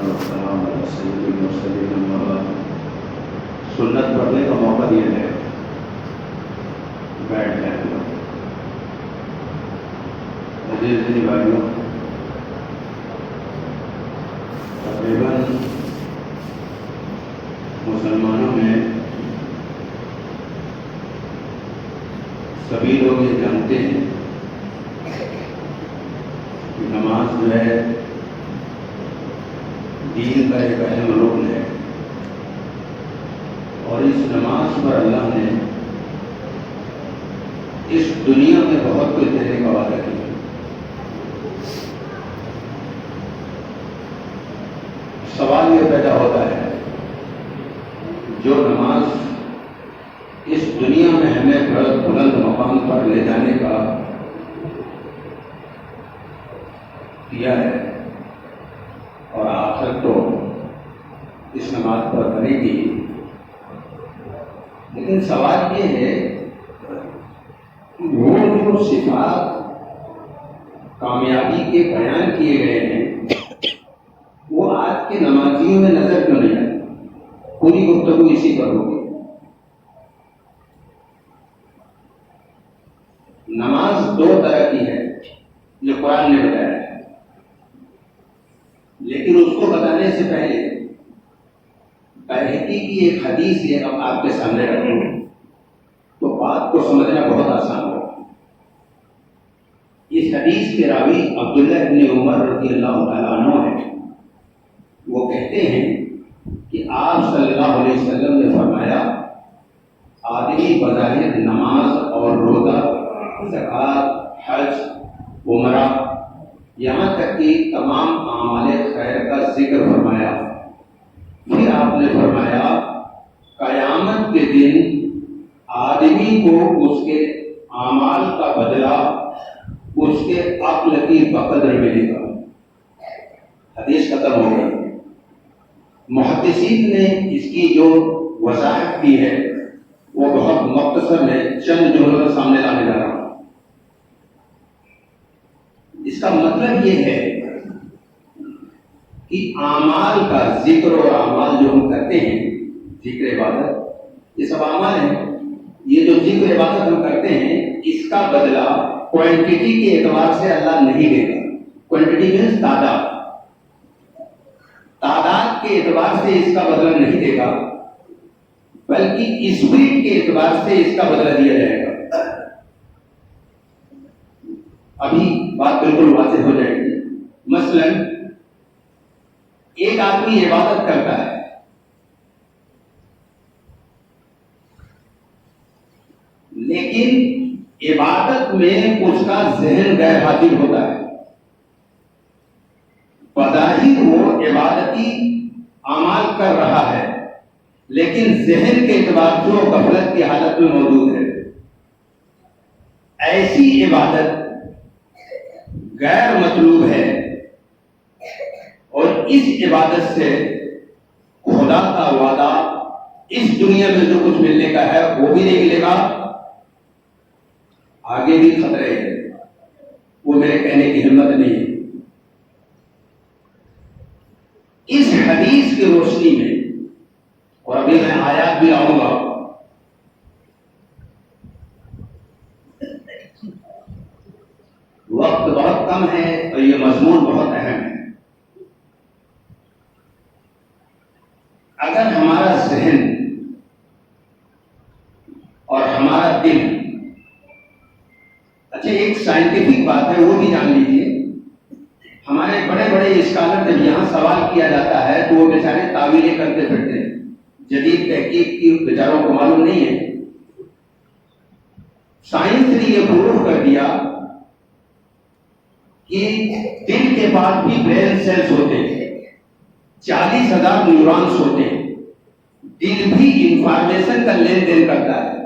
والسلام علی سید المرسلین اما بعد۔ سنت پڑھنے کا موقع دیا ہے، بیٹھ جائیں گے۔ عزیز بھائیوں، تقریباً مسلمانوں میں سبھی لوگ یہ جانتے ہیں کہ نماز جو ہے دین کا ایک اہم رکن ہے، اور اس نماز پر اللہ نے اس دنیا میں بہت کچھ دینے کا وعدہ کیا۔ سوال یہ پیدا ہوتا ہے، جو نماز اس دنیا میں ہمیں بلند مقام پر لے جانے کا دیا ہے اور آخر تو اس نماز پر کرے گی، لیکن سوال یہ ہے وہ جو صفات کامیابی کے بیان کیے گئے ہیں وہ آج کے نمازیوں میں نظر کیوں نہیں آتی؟ پوری گفتگو اسی پر ہوگی۔ نماز دو طرح کی ہے جو قرآن نے بتایا ہے، لیکن اس کو بتانے سے پہلے بہقی کی ایک حدیث یہ اب آپ کے سامنے رکھوں تو بات کو سمجھنا بہت آسان ہوگا۔ اس حدیث کے راوی عبداللہ ابن عمر رضی اللہ تعالیٰ عنہ ہیں۔ وہ کہتے ہیں کہ آپ صلی اللہ علیہ وسلم نے فرمایا، آدمی بظاہر نماز اور روزہ، زکوٰۃ، حج، عمرہ، یہاں تک کہ تمام اعمال خیر کا ذکر فرمایا، پھر آپ نے فرمایا قیامت کے دن آدمی کو اس کے اعمال کا بدلہ اس کے عقل کی بقدر ملے گا۔ حدیث ختم ہو گئی۔ محدثین نے اس کی جو وضاحت کی ہے وہ بہت مختصر میں چند جملوں کا سامنے لانے جا رہا ہوں۔ اس کا مطلب یہ ہے کہ اعمال کا ذکر اور اعمال جو ہم کرتے ہیں، ذکر عبادت، یہ سب اعمال ہیں۔ یہ جو ذکر عبادت ہم کرتے ہیں اس کا بدلہ کوانٹٹی کے اعتبار سے اللہ نہیں دے گا۔ کوانٹٹی مینس تعداد کے اعتبار سے اس کا بدلہ نہیں دے گا، بلکہ اسپرٹ کے اعتبار سے اس کا بدلہ دیا جائے گا۔ ابھی بات بالکل واضح ہو جائے گی۔ مثلا ایک آدمی عبادت کرتا ہے، لیکن عبادت میں اس کا ذہن غیر حاضر ہوتا ہے۔ بظاہر وہ عبادتی اعمال کر رہا ہے، لیکن ذہن کے اعتبار سے وہ غفلت کی حالت میں موجود ہے۔ ایسی عبادت غیر مطلوب ہے، اور اس عبادت سے خدا کا وعدہ اس دنیا میں جو کچھ ملنے کا ہے وہ بھی نہیں ملے گا، آگے بھی خطرے ہیں۔ وہ میرے کہنے کی ہمت نہیں ہے۔ اس حدیث کی روشنی میں، اور ابھی میں آیات بھی لاؤں گا، وقت بہت کم ہے اور یہ مضمون بہت اہم ہے۔ اگر ہمارا ذہن اور ہمارا دل، اچھا ایک سائنٹیفک بات ہے وہ بھی جان لیجیے، ہمارے بڑے بڑے اسکالر جب یہاں سوال کیا جاتا ہے تو وہ بیچارے تعویلیں کرتے پھرتے ہیں، جدید تحقیق کی بیچاروں کو معلوم نہیں ہے۔ سائنس نے یہ پروف کر دیا کہ دل کے پاس بھی برین سیلز ہوتے ہیں، 40,000 نیورونز ہوتے ہیں۔ دل بھی انفارمیشن کا لین دین کرتا ہے۔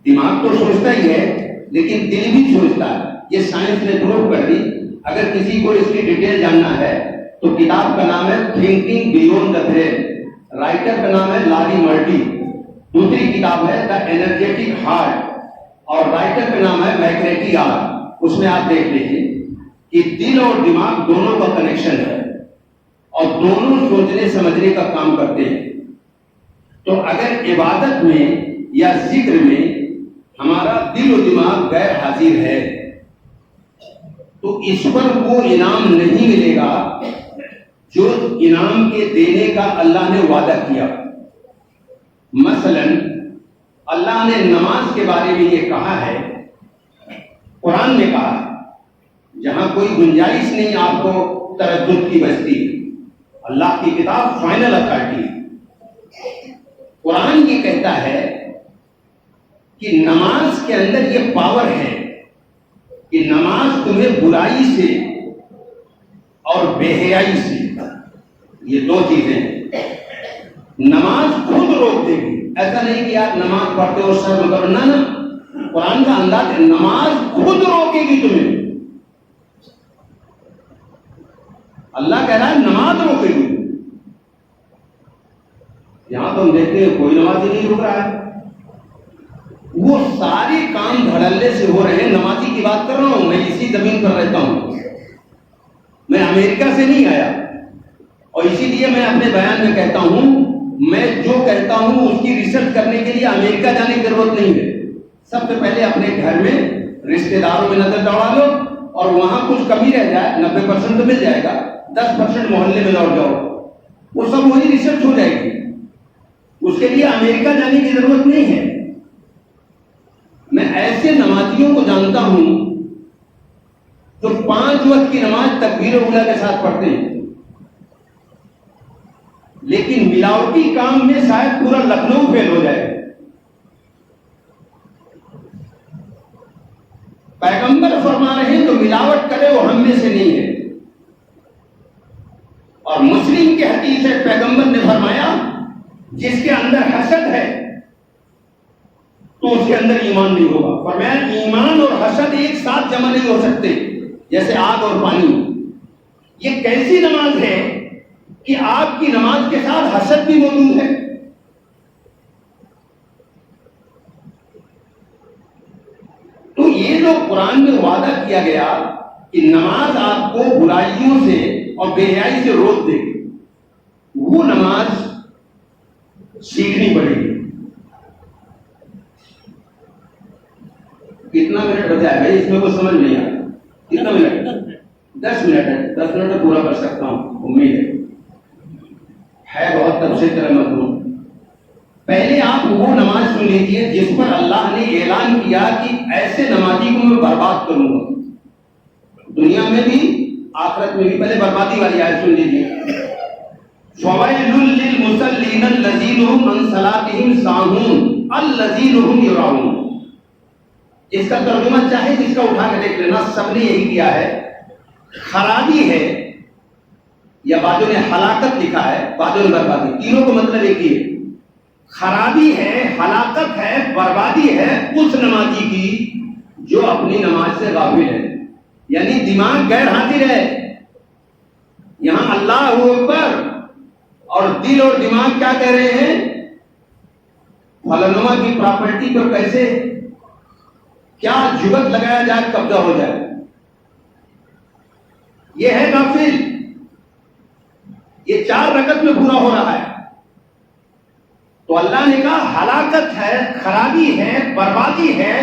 دماغ تو سوچتا ہی ہے لیکن دل بھی سوچتا ہے، یہ سائنس نے پروف کر دی۔ اگر کسی کو اس کی ڈیٹیل جاننا ہے تو کتاب کا نام ہے thinking beyond the brain, writer کا نام ہے لاری مرٹی۔ دوسری کتاب ہے دا انرجیٹک ہارٹ، اور رائٹر کا نام ہے میکریٹی آر۔ اس میں آپ دیکھ لیجیے کہ دل اور دماغ دونوں کا کنیکشن ہے، اور دونوں سوچنے سمجھنے کا کام کرتے ہیں. تو اگر عبادت میں یا ذکر میں ہمارا دل و دماغ غیر حاضر ہے تو اس پر وہ انعام نہیں ملے گا جو انعام کے دینے کا اللہ نے وعدہ کیا. مثلا اللہ نے نماز کے بارے میں یہ کہا ہے، قرآن میں کہا ہے، جہاں کوئی گنجائش نہیں آپ کو تردد کی بچتی. اللہ کی کتاب فائنل اتھارٹی ہے. قرآن یہ کہتا ہے کہ نماز کے اندر یہ پاور ہے کہ نماز تمہیں برائی سے اور بے حیائی سے، یہ دو چیزیں نماز خود روک دے گی. ایسا نہیں کہ آپ نماز پڑھتے ہو سر میں کرنا نا، قرآن کا انداز ہے نماز خود روکے گی تمہیں. اللہ کہہ رہا ہے نماز روکے گی. یہاں تو ہم دیکھتے ہیں کوئی نماز ہی نہیں رک رہا ہے. وہ سارے کام دھڑلے سے ہو رہے ہیں. نمازی کی بات کر رہا ہوں، میں اسی زمین پر رہتا ہوں، میں امریکہ سے نہیں آیا، اور اسی لیے میں اپنے بیان میں کہتا ہوں میں جو کہتا ہوں اس کی ریسرچ کرنے کے لیے امریکہ جانے کی ضرورت نہیں ہے. سب سے پہلے اپنے گھر میں رشتے داروں میں نظر دوڑا لو، اور وہاں کچھ کمی رہ جائے 90% تو مل جائے گا، 10% محلے میں دوڑ جاؤ، وہ سب وہی ریسرچ ہو جائے گی. اس کے لیے امریکہ جانے کی ضرورت نہیں ہے. میں ایسے نمازیوں کو جانتا ہوں جو 5 وقت کی نماز تکبیر اولیٰ کے ساتھ پڑھتے ہیں، لیکن ملاوٹی کام میں شاید پورا لکھنؤ فیل ہو جائے. پیغمبر فرما رہے ہیں تو ملاوٹ کرے وہ ہم میں سے نہیں ہے. اور مسلم کے حدیث ہے، پیغمبر نے فرمایا جس کے اندر حسد ہے تو اس کے اندر ایمان نہیں ہوگا. فرمایا ایمان اور حسد ایک ساتھ جمع نہیں ہو سکتے، جیسے آگ اور پانی. یہ کیسی نماز ہے کہ آپ کی نماز کے ساتھ حسد بھی موجود ہے؟ تو یہ جو قرآن میں وعدہ کیا گیا کہ نماز آپ کو برائیوں سے اور بے حیائی سے روک دے گی، وہ نماز سیکھنی پڑے گی. کتنا منٹ بچا ہے بھائی؟ اس میں کوئی سمجھ نہیں آیا. کتنا منٹ؟ 10 منٹ ہے. 10 منٹ میں پورا کر سکتا ہوں، امید ہے بہت تفصیل طرح مضمون. پہلے آپ وہ نماز سن لیجیے جس پر اللہ نے اعلان کیا کہ ایسے نمازی کو میں برباد کروں گا، دنیا میں بھی آخرت میں بھی. پہلے بربادی والی آیت سن لیجیے. فَوَيْلٌ لِّلْمُصَلِّينَ الَّذِينَ هُمْ عَن صَلَاتِهِمْ سَاهُونَ الَّذِينَ هُمْ يُرَاءُونَ. اس کا ترجمہ چاہے جس کا اٹھا کے دیکھ لینا، سب نے یہی کیا ہے. خرابی ہے یا بعضوں نے ہلاکت لکھا ہے، بعضوں نے بربادی، تینوں کو مطلب ایک ہی ہے. خرابی ہے، ہلاکت ہے، بربادی ہے اس نمازی کی جو اپنی نماز سے غافل ہے، یعنی دماغ غیر حاضر ہے. یہاں اللہ اکبر اور دل اور دماغ کیا کہہ رہے ہیں؟ فلانواں کی پراپرٹی پر کیسے کیا جگت لگایا جائے، قبضہ ہو جائے. یہ ہے غافل. یہ 4 رکعت میں پورا ہو رہا ہے. تو اللہ نے کہا ہلاکت ہے، خرابی ہے، بربادی ہے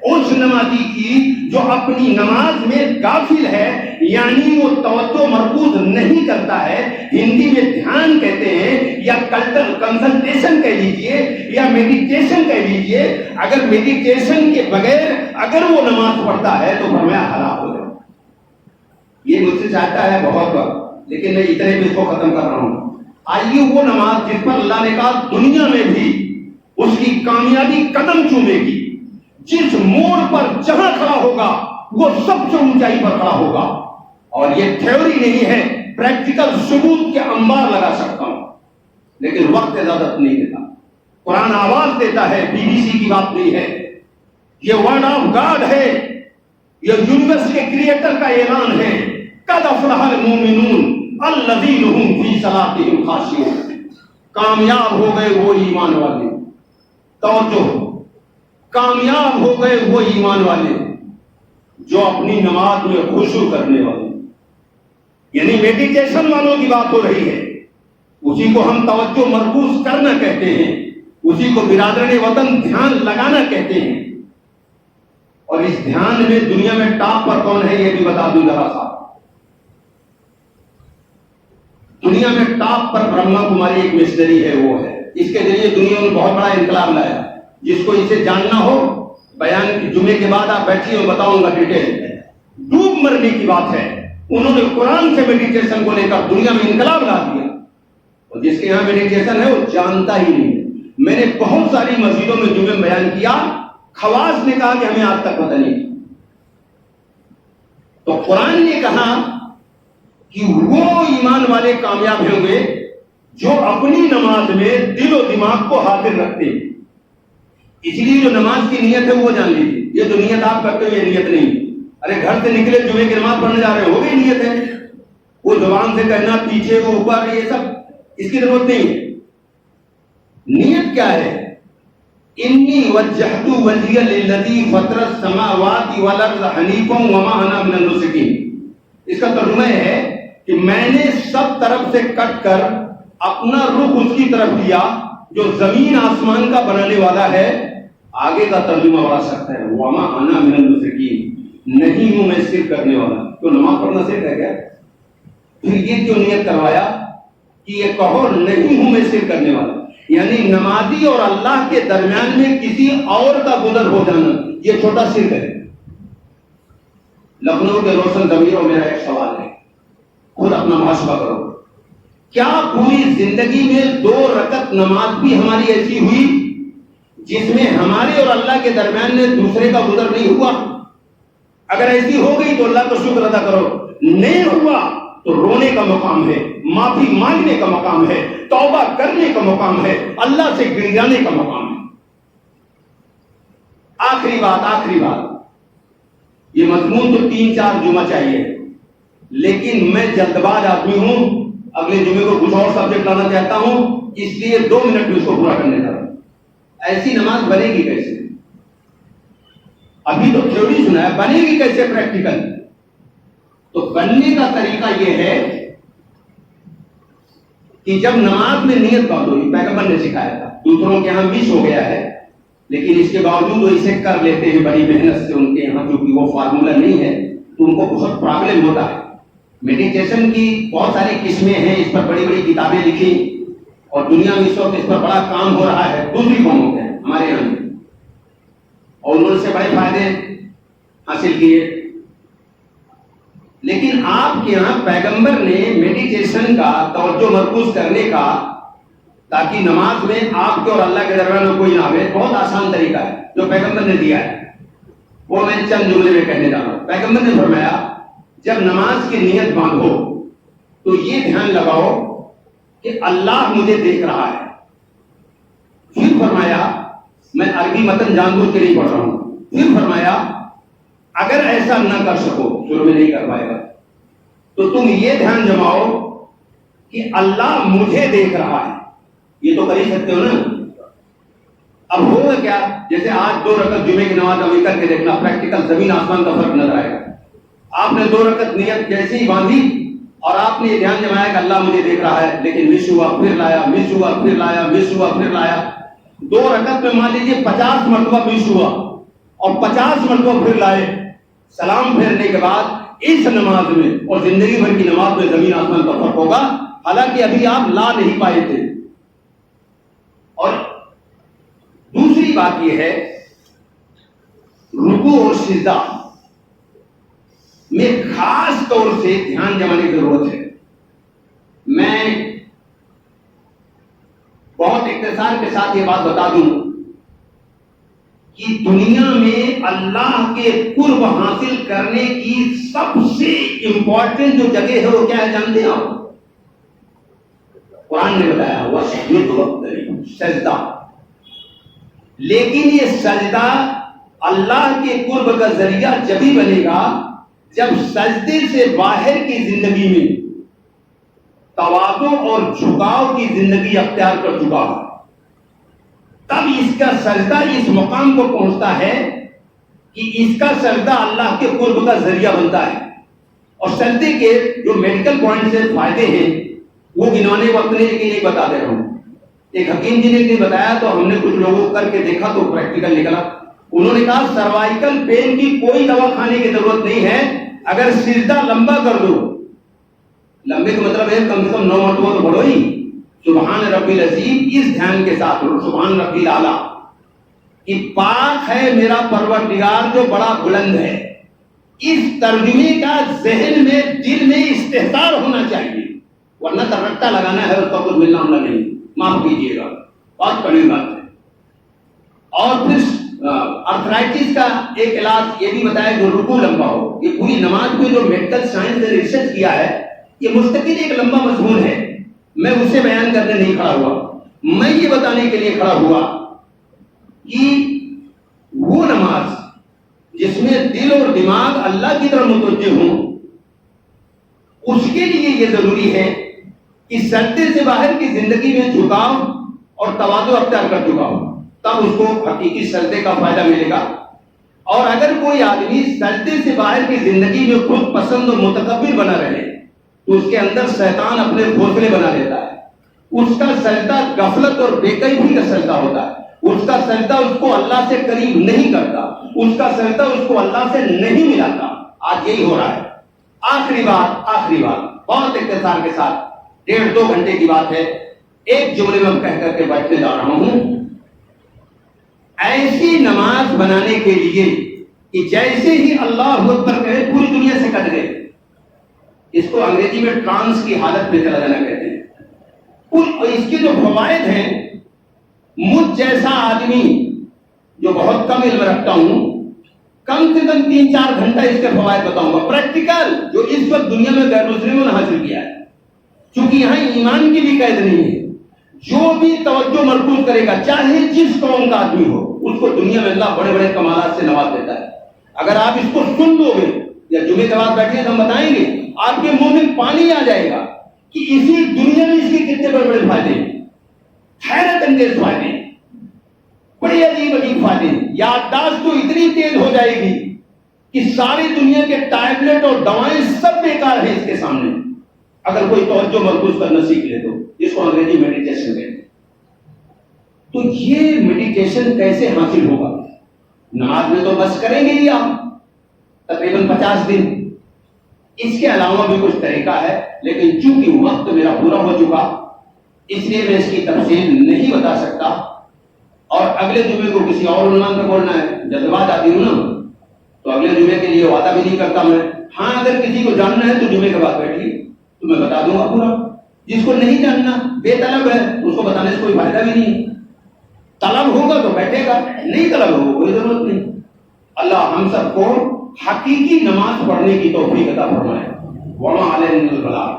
اس نمازی کی جو اپنی نماز میں غافل ہے، یعنی وہ توجہ مرکوز نہیں کرتا ہے. ہندی میں دھیان کہتے ہیں، یا کنسنٹریشن کہہ لیجئے، یا میڈیٹیشن کہہ لیجئے. اگر میڈیٹیشن کے بغیر اگر وہ نماز پڑھتا ہے تو فرمایا ہلاک ہو جائے. یہ مجھ سے چاہتا ہے بہت وقت، لیکن میں اتنے میں اس کو ختم کر رہا ہوں. آئیے وہ نماز جس پر اللہ نے کہا دنیا میں بھی اس کی کامیابی قدم چومے گی. جس موڑ پر جہاں کھڑا ہوگا وہ سب سے اونچائی پر کھڑا ہوگا. اور یہ تھیوری نہیں ہے، پریکٹیکل ثبوت کے انبار لگا سکتا ہوں، لیکن وقت اجازت نہیں دیتا. قرآن آواز دیتا ہے، BBC کی بات نہیں ہے، یہ ورڈ آف گاڈ ہے، یہ یونیورس کے کریٹر کا اعلان ہے. قد افلح المؤمنون الذین هم فی صلاتهم خاشعون. کامیاب ہو گئے وہ ایمان والے. توجہ، کامیاب ہو گئے وہ ایمان والے جو اپنی نماز میں خشوع کرنے والے، یعنی میڈیٹیشن والوں کی بات ہو رہی ہے. اسی کو ہم توجہ مرکوز کرنا کہتے ہیں، اسی کو برادران وطن دھیان لگانا کہتے ہیں۔ اور اس دھیان میں دنیا میں ٹاپ پر کون ہے یہ بھی بتا دوں ذرا سا۔ دنیا میں ٹاپ پر برہما کماری ایک مشنری ہے، وہ ہے، اس کے ذریعے دنیا میں بہت بڑا انقلاب لایا۔ جس کو اسے جاننا ہو، بیان جمعے کے بعد آپ بیٹھیے اور بتاؤں گا ڈیٹیل۔ ڈوب مرنے کی بات ہے، انہوں نے قرآن سے میڈیٹیشن کو لے کر دنیا میں انقلاب لا دیا، اور جس کے یہاں میڈیٹیشن ہے وہ جانتا ہی نہیں۔ میں نے بہت ساری مسجدوں میں جمعے میں بیان کیا، خواص نے کہا کہ ہمیں آج تک پتہ نہیں۔ تو قرآن نے کہا کہ وہ ایمان والے کامیاب ہوں گے جو اپنی نماز میں دل و دماغ کو حاضر رکھتے ہیں۔ اس لیے جو نماز کی نیت ہے وہ جان لیجیے، یہ جو نیت آپ کرتے ہو یہ نیت نہیں۔ ارے گھر سے نکلے جمعے کی نماز پڑھنے جا رہے ہو گئی نیت ہے، وہ زبان سے کہنا پیچھے وہ اوپر یہ سب اس کی ضرورت نہیں ہے۔ نیت کیا ہے؟ انی وجہت وجہی للذی فطر السماوات والارض حنیفا وما انا من المشرکین۔ اس کا ترجمہ ہے کہ میں نے سب طرف سے کٹ کر اپنا رخ اس کی طرف لیا جو زمین آسمان کا بنانے والا ہے۔ آگے کا ترجمہ بڑا سخت ہے، وما انا من المشرکین، نہیں ہوں میں شرک کرنے والا۔ تو نماز پڑھنا شرک ہے کیا؟ پھر یہ کیوں نیت کروایا کہ یہ کہو نہیں ہوں میں شرک کرنے والا؟ یعنی نمازی اور اللہ کے درمیان میں کسی اور کا گزر ہو جانا یہ چھوٹا شرک ہے۔ لکھنؤ کے روشن ضمیروں میرا ایک سوال ہے، خود اپنا محاسبہ کرو، کیا پوری زندگی میں 2 رکعت نماز بھی ہماری ایسی ہوئی جس میں ہمارے اور اللہ کے درمیان میں دوسرے کا گزر نہیں ہوا؟ اگر ایسی ہو گئی تو اللہ کا شکر ادا کرو، نہیں ہوا تو رونے کا مقام ہے، معافی مانگنے کا مقام ہے، توبہ کرنے کا مقام ہے، اللہ سے گڑگڑانے کا مقام ہے۔ آخری بات، یہ مضمون تو 3-4 جمعہ چاہیے، لیکن میں جلد باز آدمی ہوں، اگلے جمعے کو کچھ اور سبجیکٹ لانا چاہتا ہوں، اس لیے 2 منٹ میں اس کو پورا کرنے جا رہا ہوں۔ ایسی نماز بنے گی کیسے؟ ابھی تو تھیوری سنا ہے، بنے گی کیسے پریکٹیکل؟ تو بننے کا طریقہ یہ ہے کہ جب نماز میں نیت باندھو، پیغمبر نے سکھایا تھا، دوسروں کے یہاں مس ہو گیا ہے لیکن اس کے باوجود وہ اسے کر لیتے ہیں بڑی محنت سے، ان کے یہاں کیونکہ وہ فارمولہ نہیں ہے تو ان کو بہت پرابلم ہوتا ہے۔ میڈیٹیشن کی بہت ساری قسمیں ہیں، اس پر بڑی بڑی کتابیں لکھی اور دنیا میں اس وقت اس پر بڑا کام ہو رہا ہے دوسری قوموں کے ہمارے یہاں میں، اور انہوں سے بڑے فائدے حاصل کیے۔ لیکن آپ کے یہاں پیغمبر نے میڈیٹیشن کا توجہ مرکوز کرنے کا، تاکہ نماز میں آپ کے اور اللہ کے درمیان میں کوئی نہ آئے، بہت آسان طریقہ ہے جو پیغمبر نے دیا ہے، وہ میں چند جملے میں کہنے جا رہا ہوں۔ پیغمبر نے فرمایا جب نماز کی نیت باندھو تو یہ دھیان لگاؤ کہ اللہ مجھے دیکھ رہا ہے۔ پھر فرمایا، میں عربی متن جان بوجھ کے نہیں پڑھ رہا ہوں، پھر فرمایا اگر ایسا نہ کر سکو، شروع میں نہیں کر پائے گا، تو تم یہ دھیان جماؤ کہ اللہ مجھے دیکھ رہا ہے۔ یہ تو کر ہی سکتے ہو نا۔ اب ہوگا کیا؟ جیسے آج 2 رکعت جمعے کی نماز ابھی کر کے دیکھنا، پریکٹیکل زمین آسمان کا فرق نظر آئے گا۔ آپ نے 2 رکعت نیت جیسے ہی باندھی اور آپ نے یہ دھیان جمایا کہ اللہ مجھے دیکھ رہا ہے، لیکن مس ہوا پھر لایا، مس ہوا پھر لایا، مس ہوا پھر لایا، 2 رکعت میں مان لیجیے 50 مرتبہ مس ہوا اور 50 مرتبہ پھر لائے۔ سلام پھیرنے کے بعد اس نماز میں اور زندگی بھر کی نماز میں زمین آسمان کا فرق ہوگا، حالانکہ ابھی آپ لا نہیں پائے تھے۔ اور دوسری بات یہ ہے، رکوع اور سجدہ میں خاص طور سے دھیان جمانے کی ضرورت ہے۔ میں بہت اختصار کے ساتھ یہ بات بتا دوں کہ دنیا میں اللہ کے قرب حاصل کرنے کی سب سے امپورٹنٹ جو جگہ ہے وہ کیا ہے جانتے ہیں آپ؟ قرآن نے بتایا وَاسْجُدْ، سجدہ۔ لیکن یہ سجدہ اللہ کے قرب کا ذریعہ جبھی بنے گا جب سجدے سے باہر کی زندگی میں تواضع اور جھکاؤ کی زندگی اختیار کر چکا ہو، تب اس کا سجدہ اس مقام کو پہنچتا ہے کہ اس کا سجدہ اللہ کے قرب کا ذریعہ بنتا ہے۔ اور سجدے کے جو میڈیکل پوائنٹ سے فائدے ہیں وہ گنوانے وقت نہیں، لیکن ایک بتا دے رہا ہوں. ایک حکیم جی نے بتایا تو ہم نے کچھ لوگوں کر کے دیکھا تو پریکٹیکل نکلا. انہوں نے کہا سروائیکل پین کی کوئی دوا کھانے کی ضرورت نہیں ہے، اگر سجدہ لمبا کر دو. لمبے کا مطلب ہے کم سے کم 9 مرتبہ تو پڑھو ہی سبحان ربی العظیم، اس دھیان کے ساتھ سبحان ربی الاعلیٰ کہ پاک ہے میرا پروردگار جو بڑا بلند ہے. اس ترجمے کا ذہن میں دل میں استحضار ہونا چاہیے، ورنہ ترٹا لگانا ہے اس کا کچھ ملنا ہونا نہیں. معاف کیجیے گا، بہت کڑوی بات ہے. اور پھر ارتھرائٹس کا ایک علاج یہ بھی بتایا جو رکوع لمبا ہو. یہ پوری نماز پہ جو میڈیکل سائنس نے ریسرچ کیا ہے یہ مستقل ایک لمبا مضمون ہے. میں اسے بیان کرنے نہیں کھڑا ہوا، میں یہ بتانے کے لیے کھڑا ہوا کہ وہ نماز جس میں دل اور دماغ اللہ کی طرف متوجہ ہوں، اس کے لیے یہ ضروری ہے کہ سجدے سے باہر کی زندگی میں جھکاؤ اور تواضع اختیار کر چکا ہو، تب اس کو حقیقی سجدے کا فائدہ ملے گا. اور اگر کوئی آدمی سجدے سے باہر کی زندگی میں خود پسند اور متکبر بنا رہے تو اس کے اندر شیطان اپنے گھونسلے بنا لیتا ہے. اس کا سجدہ غفلت اور بے کیفی کا سجدہ ہوتا ہے. اس کا سجدہ اس کو اللہ سے قریب نہیں کرتا، اس کا سجدہ اس کو اللہ سے نہیں ملاتا. آج یہی ہو رہا ہے. آخری بات بہت اختصار کے ساتھ 1.5-2 گھنٹے کی بات ہے، ایک جملے میں کہہ کر کے بیٹھنے جا رہا ہوں. ایسی نماز بنانے کے لیے کہ جیسے ہی اللہ اکبر کہے پوری دنیا سے کٹ گئے. اس کو انگریزی میں ٹرانس کی حالت میں چلا جانا کہتے ہیں. اس کے جو فوائد ہیں، مجھ جیسا آدمی جو بہت کم علم رکھتا ہوں کم سے کم 3-4 گھنٹہ اس کے فوائد بتاؤں گا پریکٹیکل، جو اس وقت دنیا میں غیر مسلموں نے حاصل کیا ہے. چونکہ یہاں ایمان کی بھی قید نہیں ہے، جو بھی توجہ مرکوز کرے گا چاہے جس قوم کا آدمی ہو اس کو دنیا میں اللہ بڑے بڑے کمالات سے نواز دیتا ہے. اگر آپ اس کو سن لو گے یا جمعے کے بعد بیٹھے تو ہم بتائیں گے آپ کے منہ میں پانی آ جائے گا کہ اسی دنیا میں اس کے کتنے بڑے بڑے فائدے ہیں، حیرت انگیز فائدے ہیں، بڑے عجیب فائدے ہیں. یادداشت تو اتنی تیز ہو جائے گی کہ ساری دنیا کے ٹیبلٹ اور دوائیں سب بیکار ہیں اس کے سامنے اگر کوئی توجہ مرکوز کرنا سیکھ لے تو. اس کو انگریزی میڈیٹیشن کہتے ہیں. تو یہ میڈیٹیشن کیسے حاصل ہوگا؟ نماز میں تو بس کریں گے ہی آپ تقریباً 50 دن. اس کے علاوہ بھی کچھ طریقہ ہے، لیکن چونکہ وقت میرا پورا ہو چکا اس لیے میں اس کی تفصیل نہیں بتا سکتا. اور اگلے جمعے کو کسی اور عنوان پہ بولنا ہے، جذبات آتی ہوں نا تو اگلے جمعے کے لیے وعدہ بھی نہیں کرتا میں. ہاں اگر کسی کو جاننا ہے تو جمعے کے بعد بیٹھیے تو میں بتا دوں گا پورا. جس کو نہیں جاننا بے طلب ہے اس کو بتانے سے کوئی فائدہ بھی نہیں. طلب ہوگا تو بیٹھے گا، نہیں طلب ہوگا کوئی ضرورت نہیں. اللہ ہم سب کو حقیقی نماز پڑھنے کی توفیق عطا فرمائے. وما علینا البلاغ.